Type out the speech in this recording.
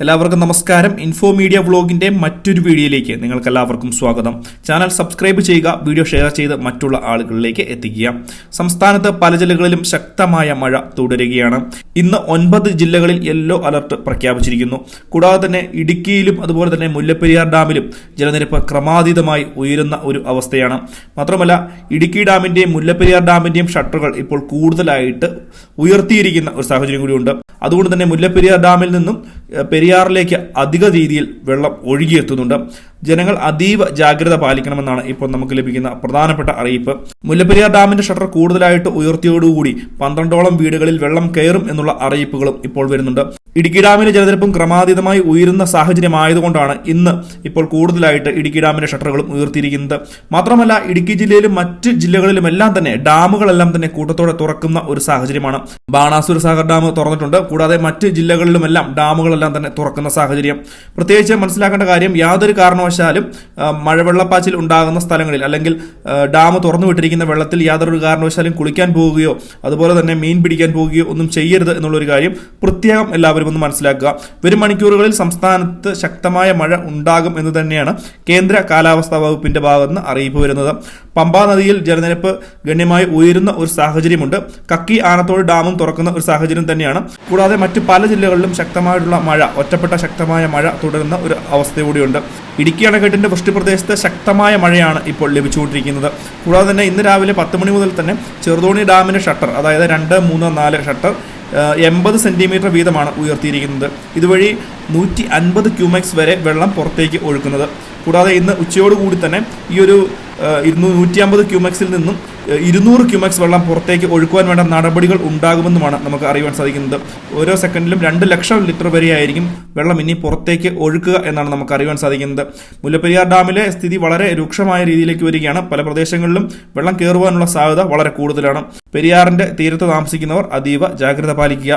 എല്ലാവർക്കും നമസ്കാരം. Info media വ്ലോഗിന്റെ മറ്റൊരു വീഡിയോയിലേക്ക് നിങ്ങൾക്ക് എല്ലാവർക്കും സ്വാഗതം. ചാനൽ സബ്സ്ക്രൈബ് ചെയ്യുക, വീഡിയോ ഷെയർ ചെയ്ത് മറ്റുള്ള ആളുകളിലേക്ക് എത്തിക്കുക. സംസ്ഥാനത്ത് പല ജില്ലകളിലും ശക്തമായ മഴ തുടരുകയാണ്. ഇന്ന് 9 ജില്ലകളിൽ യെല്ലോ അലർട്ട് പ്രഖ്യാപിച്ചിരിക്കുന്നു. കൂടാതെ തന്നെ ഇടുക്കിയിലും അതുപോലെ തന്നെ മുല്ലപ്പെരിയാർ ഡാമിലും ജലനിരപ്പ് ക്രമാതീതമായി ഉയരുന്ന ഒരു അവസ്ഥയാണ്. മാത്രമല്ല ഇടുക്കി ഡാമിന്റെയും മുല്ലപ്പെരിയാർ ഡാമിന്റെയും ഷട്ടറുകൾ ഇപ്പോൾ കൂടുതലായിട്ട് ഉയർത്തിയിരിക്കുന്ന ഒരു സാഹചര്യം കൂടിയുണ്ട്. അതുകൊണ്ട് തന്നെ മുല്ലപ്പെരിയാർ ഡാമിൽ നിന്നും പെരിയാറിലേക്ക് അധിക രീതിയിൽ വെള്ളം ഒഴുകിയെത്തുന്നുണ്ട്. ജനങ്ങൾ അതീവ ജാഗ്രത പാലിക്കണമെന്നാണ് ഇപ്പോൾ നമുക്ക് ലഭിക്കുന്ന പ്രധാനപ്പെട്ട അറിയിപ്പ്. മുല്ലപ്പെരിയാർ ഡാമിന്റെ ഷട്ടർ കൂടുതലായിട്ട് ഉയർത്തിയോടുകൂടി 12ഓളം വീടുകളിൽ വെള്ളം കയറും എന്നുള്ള അറിയിപ്പുകളും ഇപ്പോൾ വരുന്നുണ്ട്. ഇടുക്കി ഡാമിലെ ജലനിരപ്പും ക്രമാതീതമായി ഉയരുന്ന സാഹചര്യമായതുകൊണ്ടാണ് ഇന്ന് ഇപ്പോൾ കൂടുതലായിട്ട് ഇടുക്കി ഡാമിന്റെ ഷട്ടറുകളും ഉയർത്തിയിരിക്കുന്നത്. മാത്രമല്ല ഇടുക്കി ജില്ലയിലും മറ്റ് ജില്ലകളിലുമെല്ലാം തന്നെ ഡാമുകളെല്ലാം തന്നെ കൂട്ടത്തോടെ തുറക്കുന്ന ഒരു സാഹചര്യമാണ്. ബാണാസുര സാഗർ ഡാം തുറന്നിട്ടുണ്ട്. കൂടാതെ മറ്റ് ജില്ലകളിലുമെല്ലാം ഡാമുകളെല്ലാം തന്നെ തുറക്കുന്ന സാഹചര്യം. പ്രത്യേകിച്ച് മനസ്സിലാക്കേണ്ട കാര്യം, യാതൊരു കാരണവശാലും മഴവെള്ളപ്പാച്ചിൽ ഉണ്ടാകുന്ന സ്ഥലങ്ങളിൽ അല്ലെങ്കിൽ ഡാം തുറന്നു വിട്ടിരിക്കുന്ന വെള്ളത്തിൽ യാതൊരു കാരണവശാലും കുളിക്കാൻ പോവുകയോ അതുപോലെ തന്നെ മീൻ പിടിക്കാൻ പോവുകയോ ഒന്നും ചെയ്യരുത് എന്നുള്ളൊരു കാര്യം പ്രത്യേകം എല്ലാവരും ഒന്ന് മനസ്സിലാക്കുക. വരും മണിക്കൂറുകളിൽ സംസ്ഥാനത്ത് ശക്തമായ മഴ ഉണ്ടാകും എന്ന് തന്നെയാണ് കേന്ദ്ര കാലാവസ്ഥാ വകുപ്പിന്റെ ഭാഗത്ത് നിന്ന് അറിയിപ്പ് വരുന്നത്. പമ്പാ നദിയിൽ ജലനിരപ്പ് ഗണ്യമായി ഉയരുന്ന ഒരു സാഹചര്യമുണ്ട്. കക്കി ആനത്തോട് ഡാമും തുറക്കുന്ന ഒരു സാഹചര്യം തന്നെയാണ്. കൂടാതെ മറ്റ് പല ജില്ലകളിലും ശക്തമായിട്ടുള്ള മഴ, ഒറ്റപ്പെട്ട ശക്തമായ മഴ തുടരുന്ന ഒരു അവസ്ഥ കൂടിയുണ്ട്. ഇടുക്കി അണക്കെട്ടിന്റെ വൃഷ്ടിപ്രദേശത്ത് ശക്തമായ മഴയാണ് ഇപ്പോൾ ലഭിച്ചുകൊണ്ടിരിക്കുന്നത്. കൂടാതെ തന്നെ ഇന്ന് രാവിലെ 10 മണി മുതൽ തന്നെ ചെറുതോണി ഡാമിന്റെ ഷട്ടർ, അതായത് 2, 3, 4 ഷട്ടർ 80 സെന്റിമീറ്റർ വീതമാണ് ഉയർത്തിയിരിക്കുന്നത്. ഇതുവഴി 150 ക്യൂമെക്സ് വരെ വെള്ളം പുറത്തേക്ക് ഒഴുക്കുന്നത്. കൂടാതെ ഇന്ന് ഉച്ചയോടുകൂടി തന്നെ ഈ ഒരു 150 ക്യൂമെക്സിൽ നിന്നും 200 ക്യൂമെക്സ് വെള്ളം പുറത്തേക്ക് ഒഴുക്കുവാൻ വേണ്ട നടപടികൾ ഉണ്ടാകുമെന്നുമാണ് നമുക്ക് അറിയുവാൻ സാധിക്കുന്നത്. ഓരോ സെക്കൻഡിലും 2 ലക്ഷം ലിറ്റർ വരെയായിരിക്കും വെള്ളം ഇനി പുറത്തേക്ക് ഒഴുക്കുക എന്നാണ് നമുക്ക് അറിയുവാൻ സാധിക്കുന്നത്. മുല്ലപ്പെരിയാർ ഡാമിലെ സ്ഥിതി വളരെ രൂക്ഷമായ രീതിയിലേക്ക് വരികയാണ്. പല പ്രദേശങ്ങളിലും വെള്ളം കയറുവാനുള്ള സാധ്യത വളരെ കൂടുതലാണ്. പെരിയാറിന്റെ തീരത്ത് താമസിക്കുന്നവർ അതീവ ജാഗ്രത പാലിക്കുക.